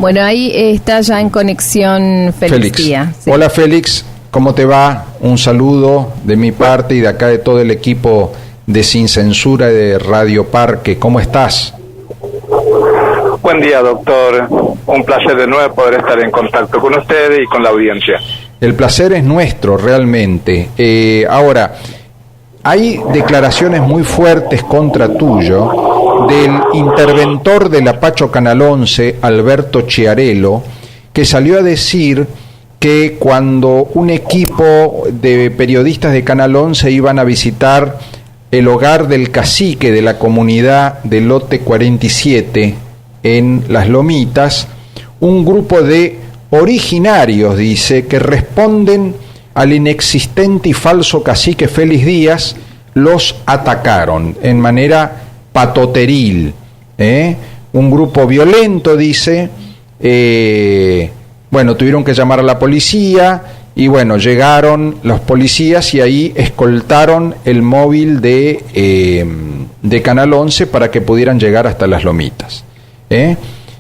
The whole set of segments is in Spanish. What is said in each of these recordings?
Bueno, ahí está ya en conexión Félix Díaz. Sí. Hola Félix, ¿cómo te va? Un saludo de mi parte y de acá de todo el equipo de Sin Censura de Radio Parque. ¿Cómo estás? Buen día, doctor. Un placer de nuevo poder estar en contacto con ustedes y con la audiencia. El placer es nuestro, realmente. Ahora, hay declaraciones muy fuertes contra tuyo del interventor de la Pacho Canal 11, Alberto Chiarello, que salió a decir que cuando un equipo de periodistas de Canal 11 iban a visitar el hogar del cacique de la comunidad de Lote 47 en Las Lomitas, un grupo de originarios, dice, que responden al inexistente y falso cacique Félix Díaz, los atacaron en manera patoteril. Un grupo violento, dice, tuvieron que llamar a la policía y llegaron los policías y ahí escoltaron el móvil de Canal 11 para que pudieran llegar hasta Las Lomitas.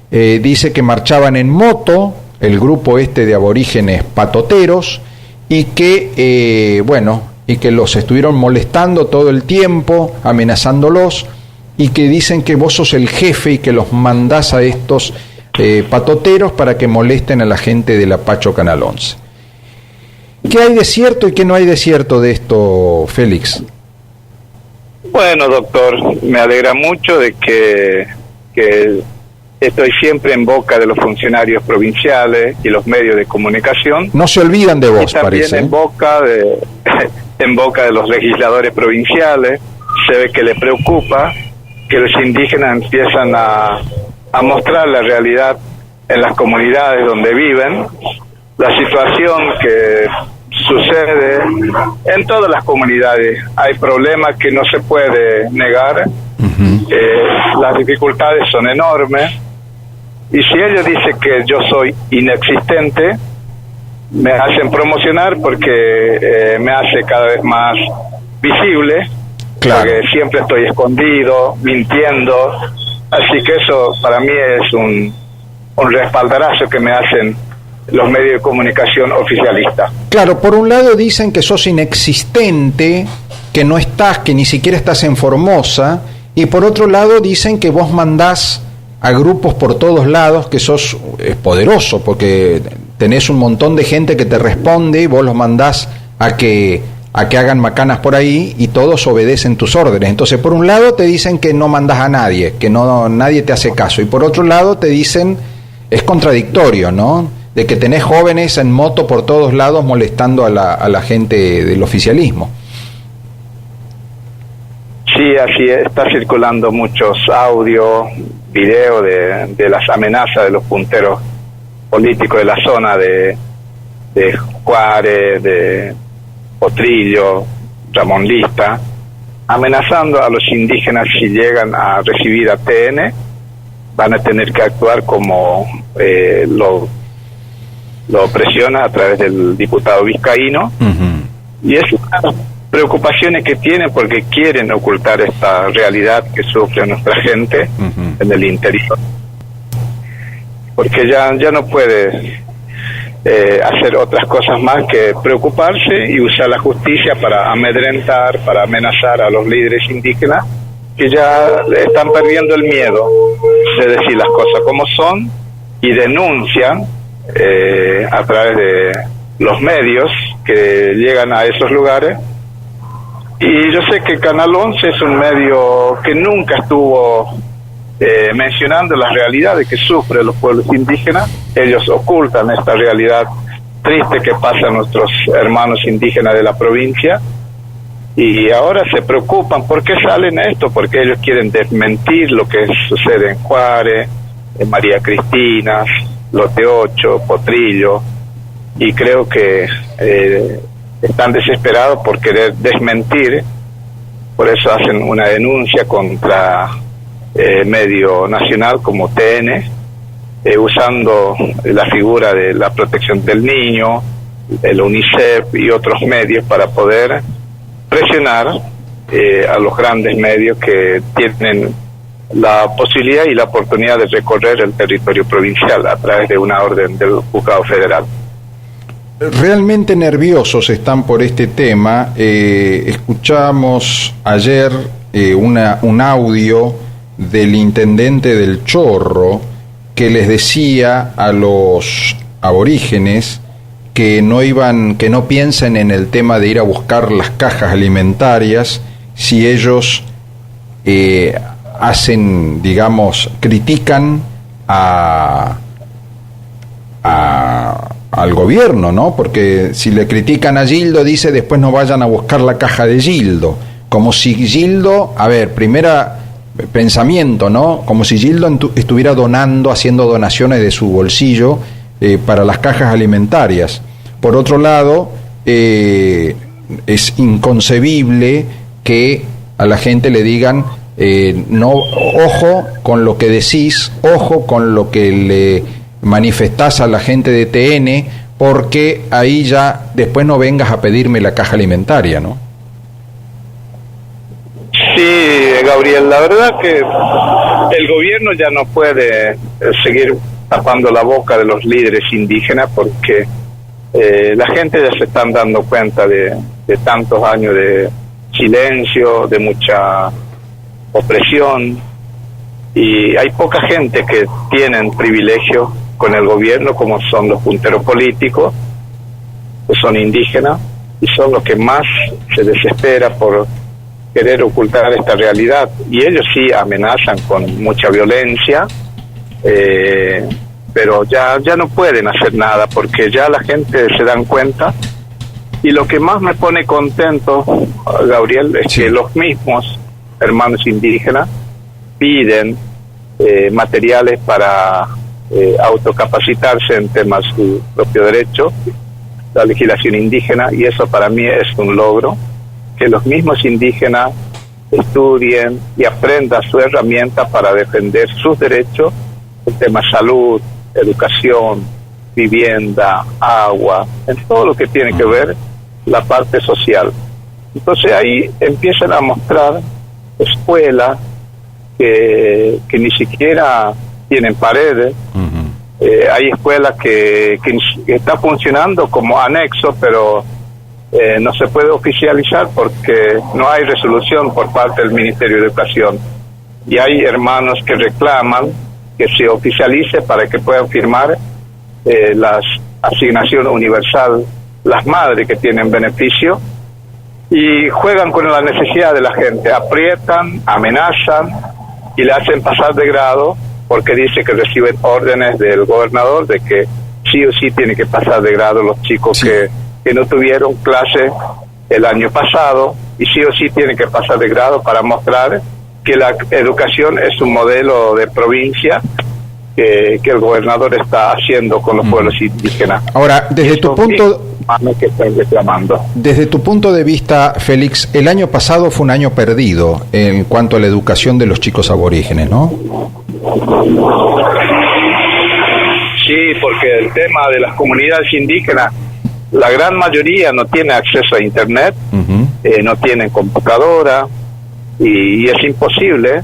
Dice que marchaban en moto, el grupo de aborígenes patoteros, y que los estuvieron molestando todo el tiempo, amenazándolos, y que dicen que vos sos el jefe y que los mandás a estos patoteros para que molesten a la gente de la Pacho Canal 11. ¿Qué hay de cierto y qué no hay de cierto de esto, Félix? Bueno, doctor, me alegra mucho de que estoy siempre en boca de los funcionarios provinciales y los medios de comunicación. No se olvidan de vos, y también parece. En boca de los legisladores provinciales. Se ve que les preocupa que los indígenas empiezan a mostrar la realidad en las comunidades donde viven, la situación que sucede en todas las comunidades. Hay problemas que no se puede negar. Las dificultades son enormes, y si ellos dicen que yo soy inexistente, me hacen promocionar porque me hace cada vez más visible. Claro. Porque siempre estoy escondido, mintiendo, así que eso para mí es un respaldarazo que me hacen los medios de comunicación oficialistas. Claro, por un lado dicen que sos inexistente, que no estás, que ni siquiera estás en Formosa, y por otro lado dicen que vos mandás a grupos por todos lados, que sos poderoso, porque tenés un montón de gente que te responde y vos los mandás a que hagan macanas por ahí y todos obedecen tus órdenes. Entonces, por un lado te dicen que no mandás a nadie, que nadie te hace caso, y por otro lado te dicen, es contradictorio, ¿no?, de que tenés jóvenes en moto por todos lados molestando a la gente del oficialismo. Sí, así es. Está circulando muchos audios, videos de las amenazas de los punteros políticos de la zona de Juárez, de Potrillo, Ramón Lista, amenazando a los indígenas. Si llegan a recibir a TN, van a tener que actuar como lo presiona a través del diputado vizcaíno. Y es una de las preocupaciones que tienen, porque quieren ocultar esta realidad que sufre nuestra gente en el interior, porque ya no puede hacer otras cosas más que preocuparse y usar la justicia para amedrentar, para amenazar a los líderes indígenas, que ya están perdiendo el miedo de decir las cosas como son, y denuncian a través de los medios que llegan a esos lugares. Y yo sé que Canal 11 es un medio que nunca estuvo mencionando las realidades que sufren los pueblos indígenas. Ellos ocultan esta realidad triste que pasa a nuestros hermanos indígenas de la provincia, y ahora se preocupan. ¿Por qué salen esto? Porque ellos quieren desmentir lo que sucede en Juárez, en María Cristina, Lote 8, Potrillo, y creo que están desesperados por querer desmentir. Por eso hacen una denuncia contra medio nacional como TN, usando la figura de la protección del niño, el UNICEF y otros medios para poder presionar a los grandes medios que tienen la posibilidad y la oportunidad de recorrer el territorio provincial a través de una orden del Juzgado Federal. Realmente nerviosos están por este tema. Escuchamos ayer un audio del intendente del Chorro que les decía a los aborígenes que no piensen en el tema de ir a buscar las cajas alimentarias si ellos critican al gobierno, ¿no? Porque si le critican a Gildo, dice, después no vayan a buscar la caja de Gildo, como si Gildo, pensamiento, ¿no? Como si Gildo estuviera haciendo donaciones de su bolsillo para las cajas alimentarias. Por otro lado, es inconcebible que a la gente le digan no, ojo con lo que decís, ojo con lo que le manifestás a la gente de TN, porque ahí ya después no vengas a pedirme la caja alimentaria, ¿no? Sí, Gabriel, la verdad que el gobierno ya no puede seguir tapando la boca de los líderes indígenas, porque la gente ya se están dando cuenta de tantos años de silencio, de mucha opresión, y hay poca gente que tienen privilegio con el gobierno, como son los punteros políticos, que son indígenas, y son los que más se desespera por querer ocultar esta realidad, y ellos sí amenazan con mucha violencia, pero ya no pueden hacer nada, porque ya la gente se dan cuenta. Y lo que más me pone contento, Gabriel, es que los mismos hermanos indígenas piden materiales para autocapacitarse en temas de su propio derecho, la legislación indígena, y eso para mí es un logro, que los mismos indígenas estudien y aprendan su herramienta para defender sus derechos en temas salud, educación, vivienda, agua, en todo lo que tiene que ver la parte social. Entonces ahí empiezan a mostrar escuelas que ni siquiera tienen paredes. Hay escuelas que están funcionando como anexo, pero no se puede oficializar porque no hay resolución por parte del Ministerio de Educación. Y hay hermanos que reclaman que se oficialice para que puedan firmar las asignaciones universal, las madres que tienen beneficio, y juegan con la necesidad de la gente, aprietan, amenazan y le hacen pasar de grado, porque dice que reciben órdenes del gobernador de que sí o sí tiene que pasar de grado los chicos que no tuvieron clase el año pasado, y sí o sí tienen que pasar de grado para mostrar que la educación es un modelo de provincia que el gobernador está haciendo con los pueblos indígenas. Ahora, desde tu punto que están reclamando. Desde tu punto de vista, Félix, el año pasado fue un año perdido en cuanto a la educación de los chicos aborígenes, ¿no? Sí, porque el tema de las comunidades indígenas, la gran mayoría no tiene acceso a internet, no tienen computadora, y es imposible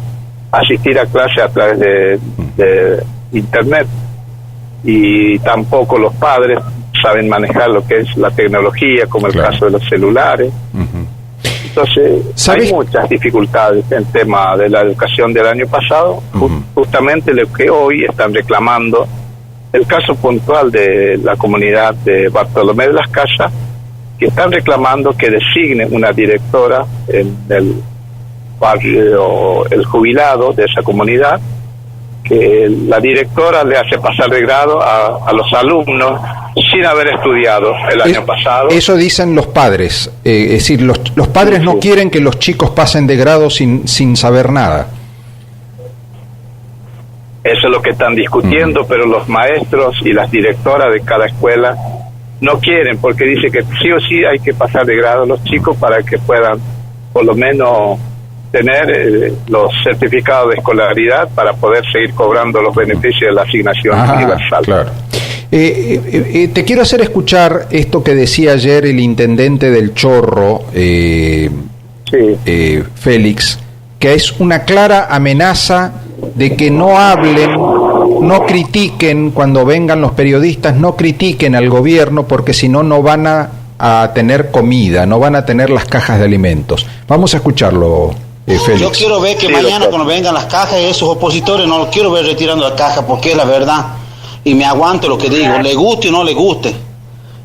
asistir a clase a través de internet, y tampoco los padres saben manejar lo que es la tecnología, como el caso de los celulares. Entonces hay muchas dificultades en el tema de la educación del año pasado, justamente lo que hoy están reclamando. El caso puntual de la comunidad de Bartolomé de las Casas, que están reclamando que designen una directora en el barrio El Jubilado de esa comunidad, que la directora le hace pasar de grado a los alumnos sin haber estudiado el año pasado. Eso dicen los padres, es decir, los padres no quieren que los chicos pasen de grado sin saber nada. Eso es lo que están discutiendo, pero los maestros y las directoras de cada escuela no quieren, porque dice que sí o sí hay que pasar de grado a los chicos para que puedan por lo menos tener los certificados de escolaridad para poder seguir cobrando los beneficios de la asignación universal. Claro. Te quiero hacer escuchar esto que decía ayer el intendente del Chorro, Félix, que es una clara amenaza de que no hablen, no critiquen cuando vengan los periodistas, no critiquen al gobierno, porque si no, no van a tener comida, no van a tener las cajas de alimentos. Vamos a escucharlo, Félix. Yo quiero ver que mañana cuando vengan las cajas, esos opositores no los quiero ver retirando la caja, porque es la verdad. Y me aguanto lo que digo, le guste o no le guste.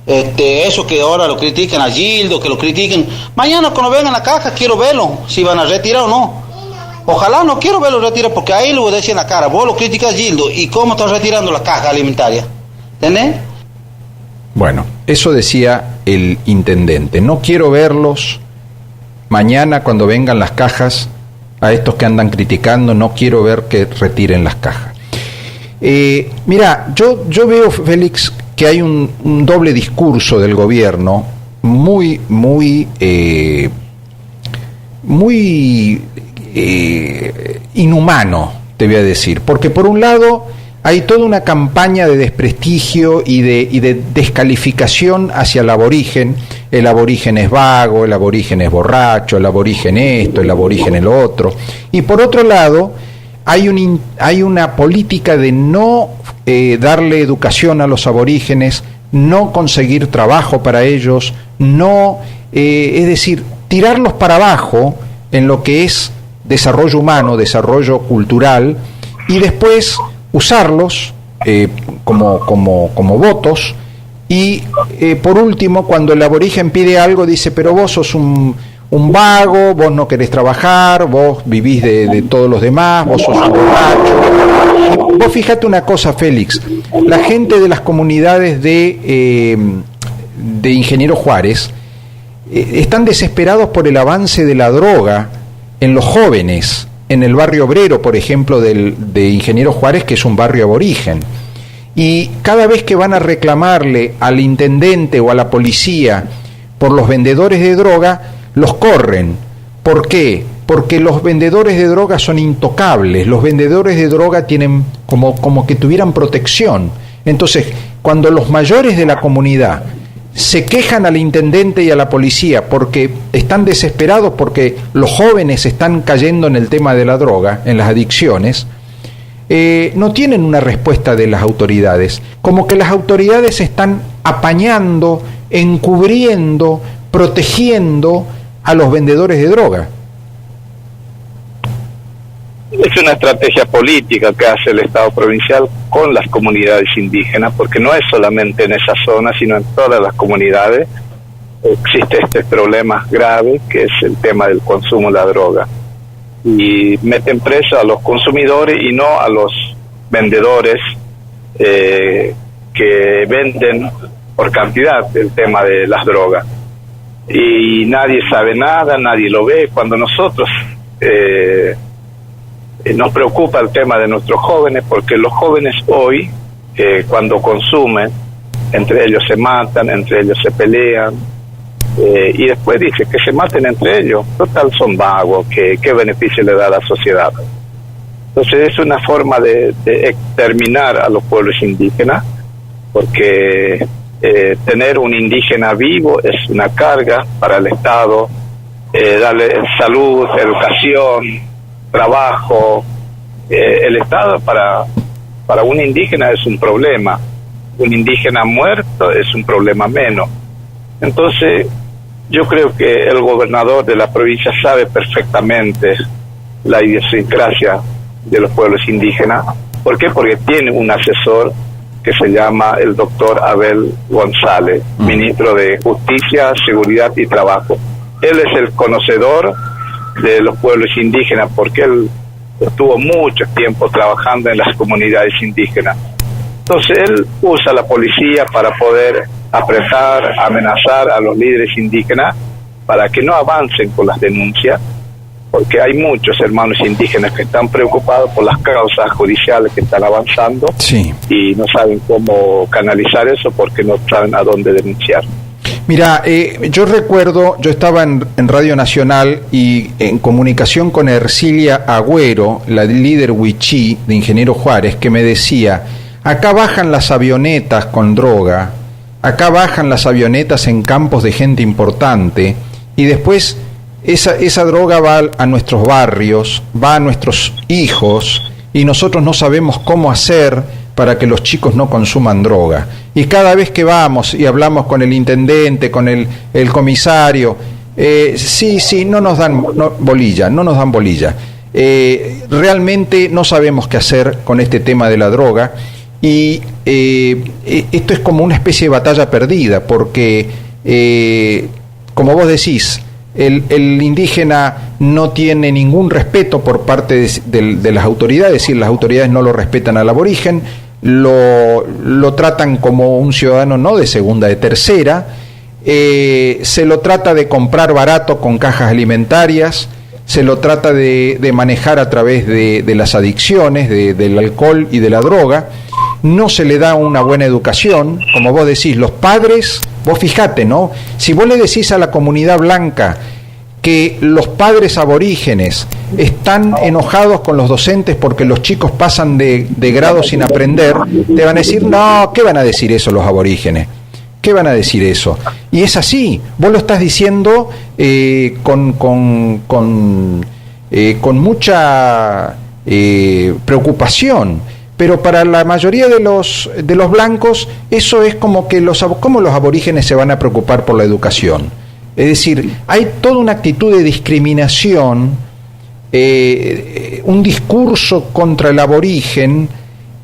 Eso que ahora lo critican a Gildo, que lo critiquen, mañana cuando vengan la caja quiero verlo, si van a retirar o no. Ojalá no quiero verlo retirar, porque ahí lo voy a decir en la cara, vos lo criticas Gildo, ¿y cómo estás retirando la caja alimentaria? ¿Entendés? Bueno, eso decía el intendente. No quiero verlos mañana cuando vengan las cajas, a estos que andan criticando, no quiero ver que retiren las cajas. Mira, yo veo, Félix, que hay un doble discurso del gobierno muy inhumano, te voy a decir, porque por un lado hay toda una campaña de desprestigio y de descalificación hacia el aborigen es vago, el aborigen es borracho, el aborigen esto, el aborigen el otro, y por otro lado hay una política de no darle educación a los aborígenes, no conseguir trabajo para ellos, es decir, tirarlos para abajo en lo que es desarrollo humano, desarrollo cultural, y después usarlos como votos, y por último, cuando el aborigen pide algo, dice, pero vos sos un vago, vos no querés trabajar, vos vivís de todos los demás, vos sos un borracho. Vos fíjate una cosa, Félix, la gente de las comunidades de Ingeniero Juárez están desesperados por el avance de la droga en los jóvenes, en el barrio obrero, por ejemplo, de Ingeniero Juárez, que es un barrio aborigen. Y cada vez que van a reclamarle al intendente o a la policía por los vendedores de droga, los corren. ¿Por qué? Porque los vendedores de droga son intocables, los vendedores de droga tienen como que tuvieran protección. Entonces, cuando los mayores de la comunidad se quejan al intendente y a la policía porque están desesperados porque los jóvenes están cayendo en el tema de la droga, en las adicciones, no tienen una respuesta de las autoridades, como que las autoridades están apañando, encubriendo, protegiendo a los vendedores de droga. Es una estrategia política que hace el Estado provincial con las comunidades indígenas, porque no es solamente en esa zona, sino en todas las comunidades existe este problema grave que es el tema del consumo de la droga. Y meten preso a los consumidores y no a los vendedores que venden por cantidad el tema de las drogas. Y nadie sabe nada, nadie lo ve. Cuando nosotros nos preocupa el tema de nuestros jóvenes, porque los jóvenes hoy, cuando consumen, entre ellos se matan, entre ellos se pelean, y después dice que se maten entre ellos. Total, son vagos, ¿qué beneficio le da a la sociedad? Entonces es una forma de exterminar a los pueblos indígenas, porque tener un indígena vivo es una carga para el Estado, darle salud, educación, trabajo. El Estado para un indígena es un problema, un indígena muerto es un problema menos. Entonces yo creo que el gobernador de la provincia sabe perfectamente la idiosincrasia de los pueblos indígenas. ¿Por qué? Porque tiene un asesor que se llama el doctor Abel González, ministro de Justicia, Seguridad y Trabajo. Él es el conocedor de los pueblos indígenas, porque él estuvo mucho tiempo trabajando en las comunidades indígenas. Entonces él usa la policía para poder apresar, amenazar a los líderes indígenas para que no avancen con las denuncias, porque hay muchos hermanos indígenas que están preocupados por las causas judiciales que están avanzando, sí, y no saben cómo canalizar eso porque no saben a dónde denunciar. Mira, yo recuerdo, yo estaba en Radio Nacional y en comunicación con Ercilia Agüero, la líder Huichí de Ingeniero Juárez, que me decía, acá bajan las avionetas con droga, acá bajan las avionetas en campos de gente importante, y después esa droga va a nuestros barrios, va a nuestros hijos, y nosotros no sabemos cómo hacer para que los chicos no consuman droga. Y cada vez que vamos y hablamos con el intendente, con el comisario, no nos dan bolilla. Realmente no sabemos qué hacer con este tema de la droga, y esto es como una especie de batalla perdida, porque como vos decís, el indígena no tiene ningún respeto por parte de las autoridades, es decir, las autoridades no lo respetan al aborigen, lo tratan como un ciudadano no de segunda, de tercera, se lo trata de comprar barato con cajas alimentarias, se lo trata de manejar a través de las adicciones, del alcohol y de la droga, no se le da una buena educación, como vos decís, los padres, vos fijate, ¿no? Si vos le decís a la comunidad blanca que los padres aborígenes están enojados con los docentes porque los chicos pasan de grado sin aprender, te van a decir, no, ¿qué van a decir eso los aborígenes? ¿Qué van a decir eso? Y es así, vos lo estás diciendo con mucha preocupación, pero para la mayoría de los blancos eso es como que ¿cómo los aborígenes se van a preocupar por la educación? Es decir, hay toda una actitud de discriminación, un discurso contra el aborigen,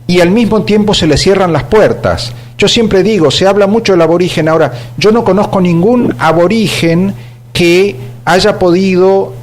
y al mismo tiempo se le cierran las puertas. Yo siempre digo, se habla mucho del aborigen. Ahora, yo no conozco ningún aborigen que haya podido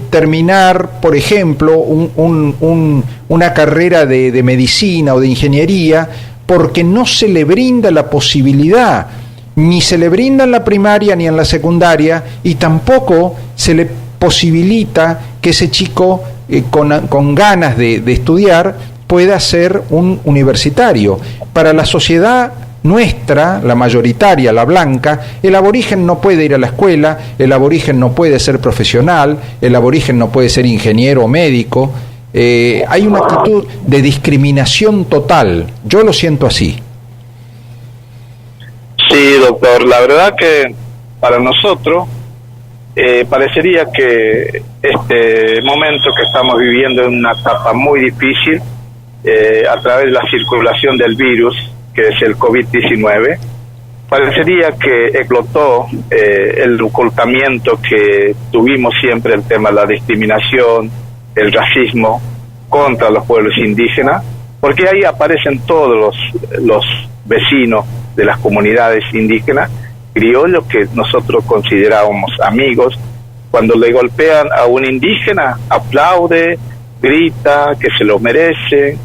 terminar, por ejemplo, una carrera de medicina o de ingeniería, porque no se le brinda la posibilidad, ni se le brinda en la primaria ni en la secundaria, y tampoco se le posibilita que ese chico con ganas de estudiar pueda ser un universitario. Para la sociedad nuestra, la mayoritaria, la blanca, el aborigen no puede ir a la escuela, el aborigen no puede ser profesional, el aborigen no puede ser ingeniero o médico. Hay una actitud de discriminación total. Yo lo siento así. Sí, doctor, la verdad que para nosotros parecería que este momento que estamos viviendo es una etapa muy difícil a través de la circulación del virus, que es el COVID-19. Parecería que explotó el ocultamiento que tuvimos siempre, el tema de la discriminación, el racismo contra los pueblos indígenas, porque ahí aparecen todos los vecinos de las comunidades indígenas, criollos que nosotros considerábamos amigos. Cuando le golpean a un indígena, aplaude, grita que se lo merece,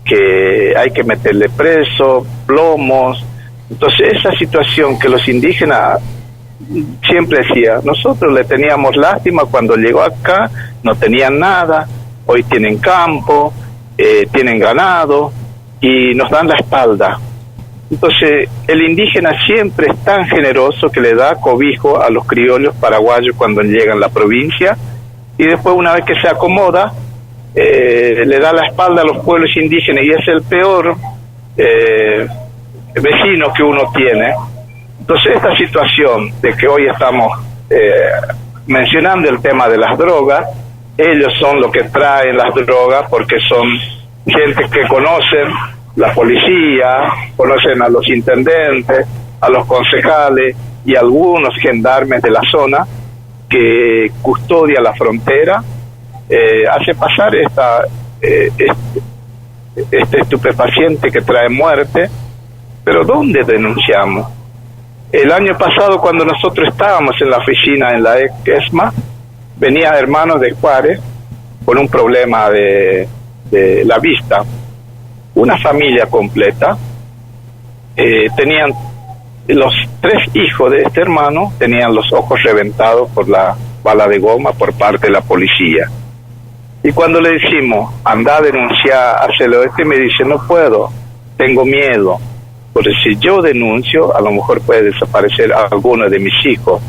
que hay que meterle preso, plomos. Entonces esa situación que los indígenas siempre decía, nosotros le teníamos lástima cuando llegó acá, no tenían nada, hoy tienen campo, tienen ganado y nos dan la espalda. Entonces el indígena siempre es tan generoso que le da cobijo a los criollos paraguayos cuando llegan a la provincia, y después, una vez que se acomoda, le da la espalda a los pueblos indígenas, y es el peor vecino que uno tiene. Entonces esta situación de que hoy estamos mencionando el tema de las drogas, ellos son los que traen las drogas porque son gente que conocen la policía, conocen a los intendentes, a los concejales y algunos gendarmes de la zona que custodia la frontera, hace pasar este estupefaciente que trae muerte. Pero ¿dónde denunciamos? El año pasado, cuando nosotros estábamos en la oficina en la ESMA, venía hermanos de Juárez con un problema de la vista, una familia completa. Tenían los 3 hijos de este hermano, tenían los ojos reventados por la bala de goma por parte de la policía. Y cuando le decimos, anda a denunciar, hacelo, me dice, no puedo, tengo miedo, porque si yo denuncio, a lo mejor puede desaparecer a alguno de mis hijos.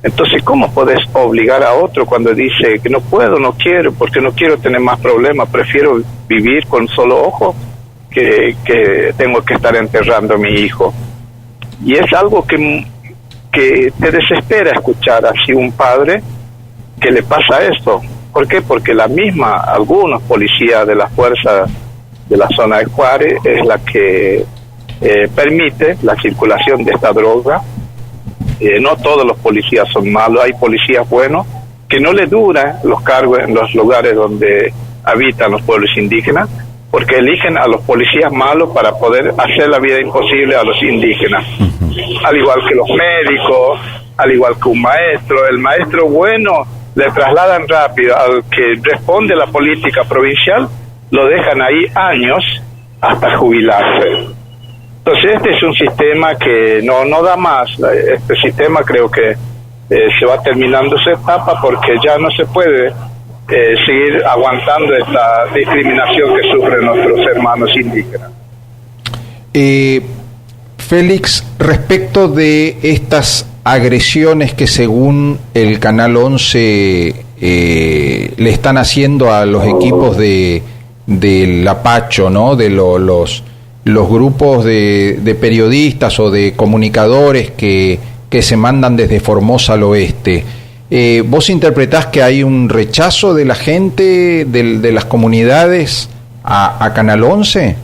Entonces, ¿cómo podés obligar a otro cuando dice que no puedo, no quiero, porque no quiero tener más problemas, prefiero vivir con solo ojo que tengo que estar enterrando a mi hijo? Y es algo que te desespera escuchar así un padre que le pasa esto. ¿Por qué? Porque algunos policías de las fuerzas de la zona de Juárez es la que permite la circulación de esta droga. No todos los policías son malos, hay policías buenos que no le duran los cargos en los lugares donde habitan los pueblos indígenas, porque eligen a los policías malos para poder hacer la vida imposible a los indígenas. Al igual que los médicos, al igual que un maestro, el maestro bueno le trasladan rápido, al que responde a la política provincial lo dejan ahí años hasta jubilarse. Entonces este es un sistema que no da más. Este sistema creo que se va terminando esa etapa, porque ya no se puede seguir aguantando esta discriminación que sufren nuestros hermanos indígenas. Félix, respecto de estas agresiones que según el Canal 11 le están haciendo a los equipos del Apacho, ¿no? De los grupos de periodistas o de comunicadores que se mandan desde Formosa al oeste, ¿vos interpretás que hay un rechazo de la gente, de las comunidades a Canal 11?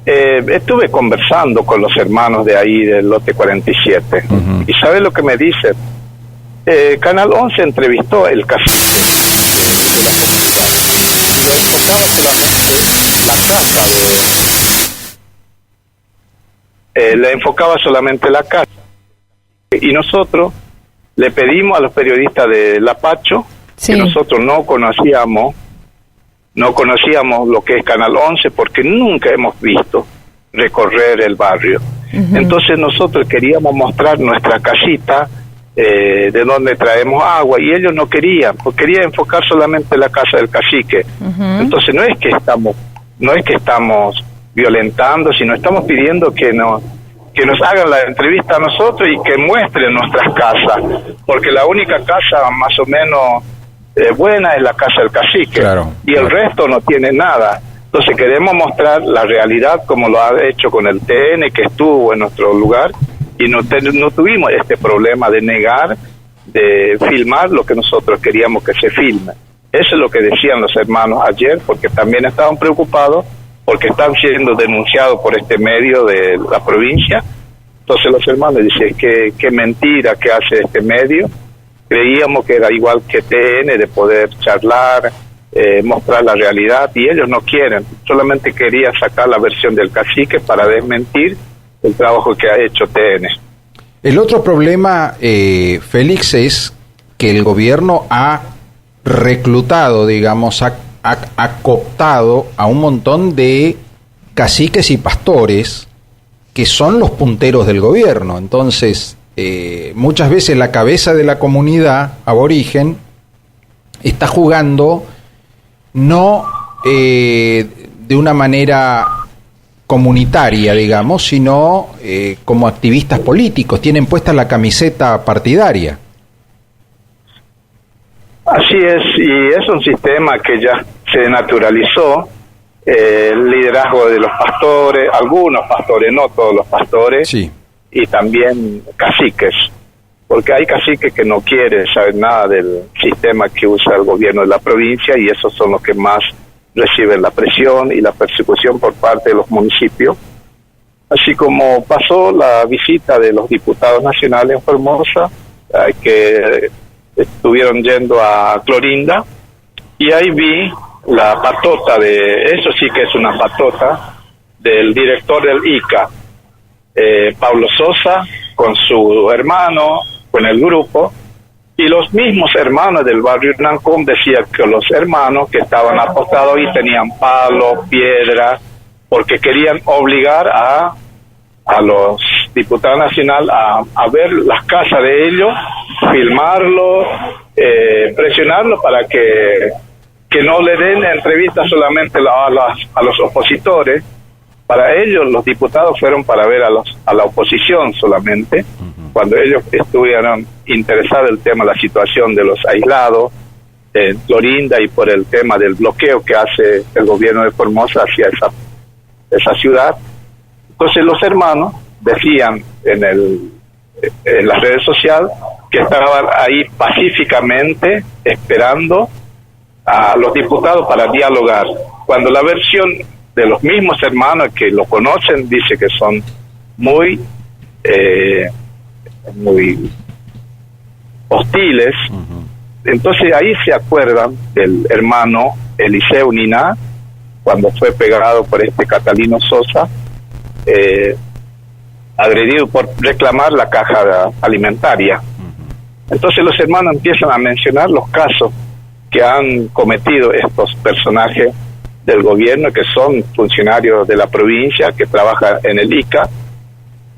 Estuve conversando con los hermanos de ahí del lote 47, y ¿sabes lo que me dicen? Canal 11 entrevistó el cacique y lo enfocaba solamente la casa, y nosotros le pedimos a los periodistas del Apacho, que nosotros no conocíamos lo que es Canal 11, porque nunca hemos visto recorrer el barrio. Entonces nosotros queríamos mostrar nuestra casita, de donde traemos agua, y ellos no querían, porque querían enfocar solamente la casa del cacique. Entonces no es que estamos violentando, sino estamos pidiendo que nos hagan la entrevista a nosotros y que muestren nuestras casas, porque la única casa más o menos buena es la casa del cacique, y el resto no tiene nada. Entonces queremos mostrar la realidad, como lo ha hecho con el TN, que estuvo en nuestro lugar, y no tuvimos este problema de negar, de filmar lo que nosotros queríamos que se filme. Eso es lo que decían los hermanos ayer, porque también estaban preocupados, porque están siendo denunciados por este medio de la provincia. Entonces los hermanos dicen que mentira que hace este medio. Creíamos que era igual que TN, de poder charlar, mostrar la realidad, y ellos no quieren, solamente querían sacar la versión del cacique para desmentir el trabajo que ha hecho TN. El otro problema, Félix, es que el gobierno ha reclutado, digamos, ha cooptado a un montón de caciques y pastores que son los punteros del gobierno. Entonces, muchas veces la cabeza de la comunidad aborigen está jugando no de una manera comunitaria, digamos, sino como activistas políticos, tienen puesta la camiseta partidaria. Así es, y es un sistema que ya se naturalizó, el liderazgo de los pastores, algunos pastores, no todos los pastores, y también caciques, porque hay caciques que no quieren saber nada del sistema que usa el gobierno de la provincia, y esos son los que más reciben la presión y la persecución por parte de los municipios. Así como pasó la visita de los diputados nacionales en Formosa, que estuvieron yendo a Clorinda, y ahí vi la patota eso sí que es una patota, del director del ICA, Pablo Sosa, con su hermano, con el grupo, y los mismos hermanos del barrio Nancón decían que los hermanos que estaban apostados ahí tenían palos, piedras, porque querían obligar a los diputados nacionales a ver las casas de ellos, filmarlos, presionarlos para que no le den entrevistas solamente a los opositores. Para ellos los diputados fueron para ver a la oposición solamente, cuando ellos estuvieron interesados en el tema de la situación de los aislados en Clorinda y por el tema del bloqueo que hace el gobierno de Formosa hacia esa ciudad. Entonces los hermanos decían en las redes sociales que estaban ahí pacíficamente esperando a los diputados para dialogar, cuando la versión de los mismos hermanos que lo conocen dice que son muy hostiles. Entonces ahí se acuerdan del hermano Eliseo Niná, cuando fue pegado por este Catalino Sosa, agredido por reclamar la caja alimentaria. Entonces los hermanos empiezan a mencionar los casos que han cometido estos personajes del gobierno, que son funcionarios de la provincia, que trabajan en el ICA.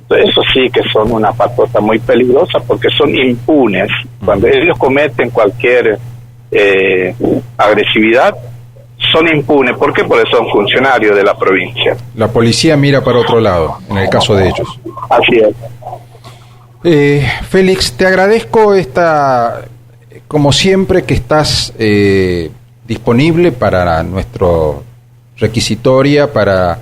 Entonces, eso sí que son una patota muy peligrosa, porque son impunes. Cuando ellos cometen cualquier agresividad, son impunes. ¿Por qué? Porque son funcionarios de la provincia. La policía mira para otro lado, en el caso de ellos. Así es. Félix, te agradezco como siempre, que estás disponible para nuestro requisitoria, para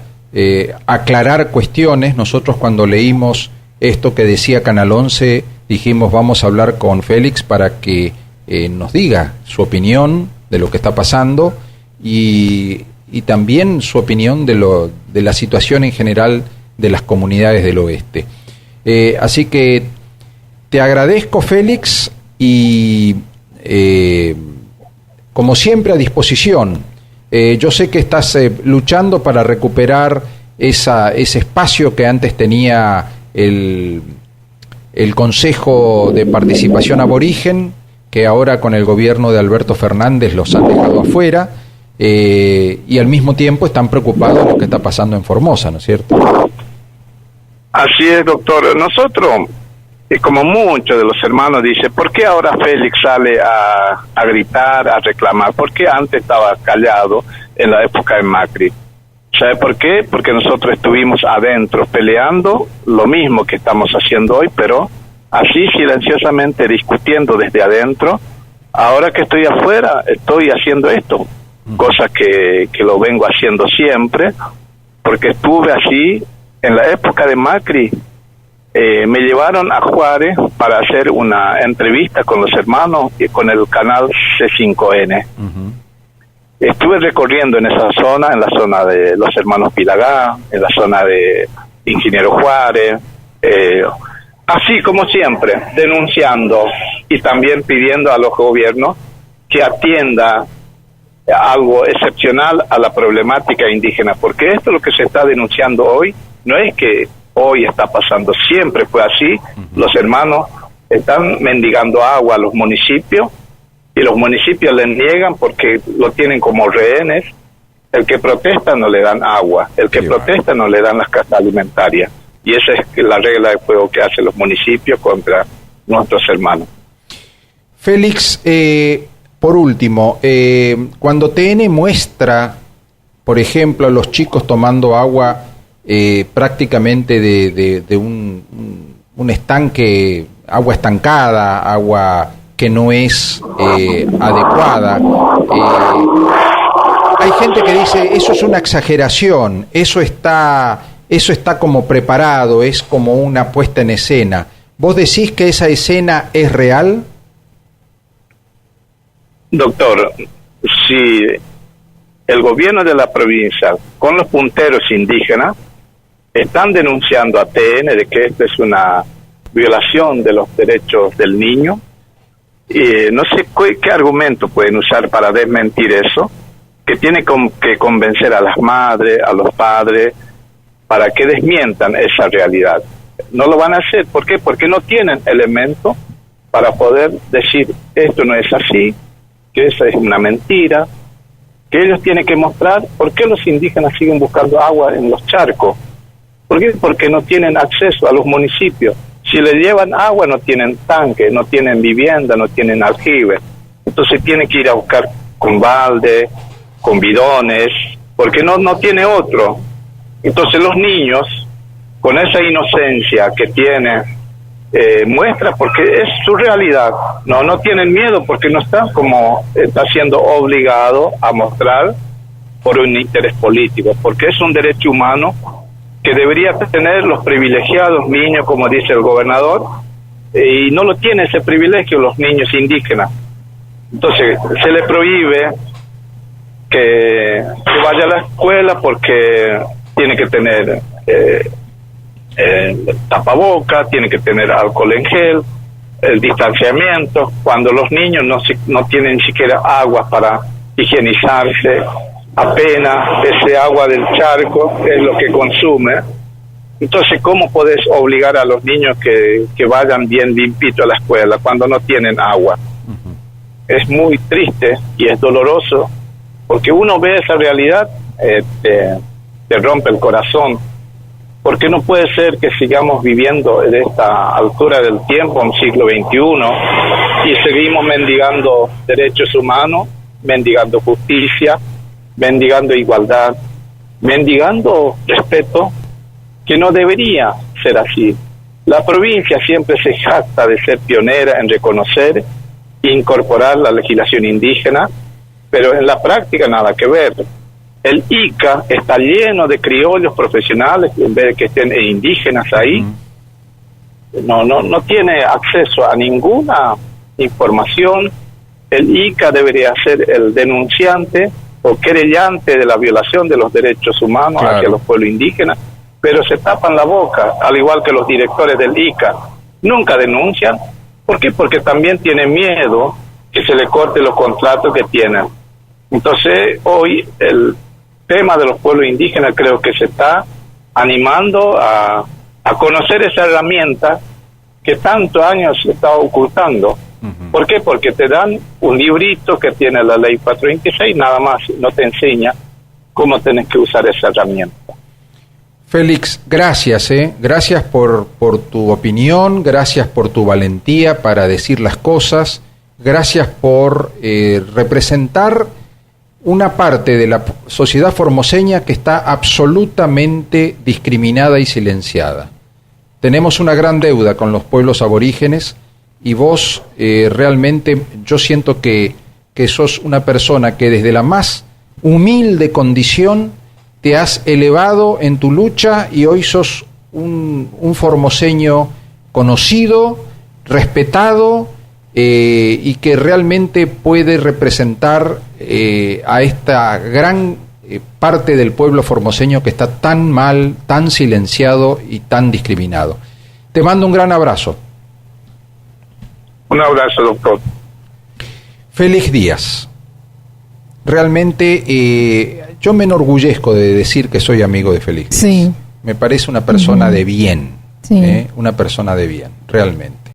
aclarar cuestiones. Nosotros, cuando leímos esto que decía Canal 11, dijimos vamos a hablar con Félix para que nos diga su opinión de lo que está pasando y también su opinión de la situación en general de las comunidades del oeste. Así que te agradezco, Félix, y como siempre a disposición. Yo sé que estás luchando para recuperar ese espacio que antes tenía el Consejo de Participación Aborigen, que ahora con el gobierno de Alberto Fernández los han dejado afuera, y al mismo tiempo están preocupados de lo que está pasando en Formosa, ¿no es cierto? Así es, doctor. Nosotros, como muchos de los hermanos, dicen, ¿por qué ahora Félix sale a gritar, a reclamar? ¿Por qué antes estaba callado en la época de Macri? ¿Sabe por qué? Porque nosotros estuvimos adentro peleando lo mismo que estamos haciendo hoy, pero así silenciosamente discutiendo desde adentro. Ahora que estoy afuera, estoy haciendo esto, cosa que lo vengo haciendo siempre, porque estuve así en la época de Macri. Me llevaron a Juárez para hacer una entrevista con los hermanos y con el canal C5N. Estuve recorriendo en esa zona, en la zona de los hermanos Pilagá, en la zona de Ingeniero Juárez, así como siempre, denunciando y también pidiendo a los gobiernos que atienda algo excepcional a la problemática indígena, porque esto es lo que se está denunciando hoy, no es que hoy está pasando, siempre fue así. Los hermanos están mendigando agua a los municipios y los municipios les niegan porque lo tienen como rehenes. El que protesta no le dan agua, el que protesta no le dan las casas alimentarias, y esa es la regla de juego que hacen los municipios contra nuestros hermanos. Félix, por último, cuando TN muestra, por ejemplo, a los chicos tomando agua prácticamente de un estanque, agua estancada, agua que no es adecuada, hay gente que dice eso es una exageración, eso está como preparado, es como una puesta en escena. ¿Vos decís que esa escena es real? Doctor, si el gobierno de la provincia con los punteros indígenas están denunciando a TN de que esto es una violación de los derechos del niño, no sé qué argumento pueden usar para desmentir eso, que tiene que convencer a las madres, a los padres, para que desmientan esa realidad. No lo van a hacer. ¿Por qué? Porque no tienen elementos para poder decir esto no es así, que esa es una mentira, que ellos tienen que mostrar por qué los indígenas siguen buscando agua en los charcos. ¿Por qué? Porque no tienen acceso a los municipios. Si le llevan agua no tienen tanque, no tienen vivienda, no tienen aljibe. Entonces tienen que ir a buscar con balde, con bidones, porque no tiene otro. Entonces los niños, con esa inocencia que tienen, muestra porque es su realidad. No tienen miedo porque no están como está siendo obligado a mostrar por un interés político, porque es un derecho humano que debería tener los privilegiados niños, como dice el gobernador, y no lo tienen ese privilegio los niños indígenas. Entonces se le prohíbe que vaya a la escuela porque tiene que tener tapaboca, tiene que tener alcohol en gel, el distanciamiento. Cuando los niños no tienen ni siquiera agua para higienizarse, apenas ese agua del charco es lo que consume. Entonces, ¿cómo podés obligar a los niños que vayan bien limpitos a la escuela cuando no tienen agua? Es muy triste y es doloroso, porque uno ve esa realidad, te rompe el corazón, porque no puede ser que sigamos viviendo de esta altura del tiempo, en siglo XXI, y seguimos mendigando derechos humanos, mendigando justicia, mendigando igualdad, mendigando respeto, que no debería ser así. La provincia siempre se jacta de ser pionera en reconocer e incorporar la legislación indígena, pero en la práctica nada que ver. El ICA está lleno de criollos profesionales, en vez de que estén indígenas ahí, no tiene acceso a ninguna información. El ICA debería ser el denunciante o querellante de la violación de los derechos humanos hacia los pueblos indígenas, pero se tapan la boca, al igual que los directores del ICA. Nunca denuncian. ¿Por qué? Porque también tienen miedo que se le corte los contratos que tienen. Entonces, hoy el tema de los pueblos indígenas creo que se está animando a conocer esa herramienta que tantos años se está ocultando. ¿Por qué? Porque te dan un librito que tiene la ley 426, nada más, no te enseña cómo tienes que usar esa herramienta. Félix, gracias, gracias por tu opinión, gracias por tu valentía para decir las cosas, gracias por representar una parte de la sociedad formoseña que está absolutamente discriminada y silenciada. Tenemos una gran deuda con los pueblos aborígenes y vos realmente yo siento que sos una persona que desde la más humilde condición te has elevado en tu lucha y hoy sos un formoseño conocido, respetado y que realmente puede representar a esta gran parte del pueblo formoseño que está tan mal, tan silenciado y tan discriminado. Te mando un gran abrazo. Un abrazo, doctor. Félix Díaz. Realmente yo me enorgullezco de decir que soy amigo de Félix Díaz. Sí. Me parece una persona de bien, una persona de bien, realmente.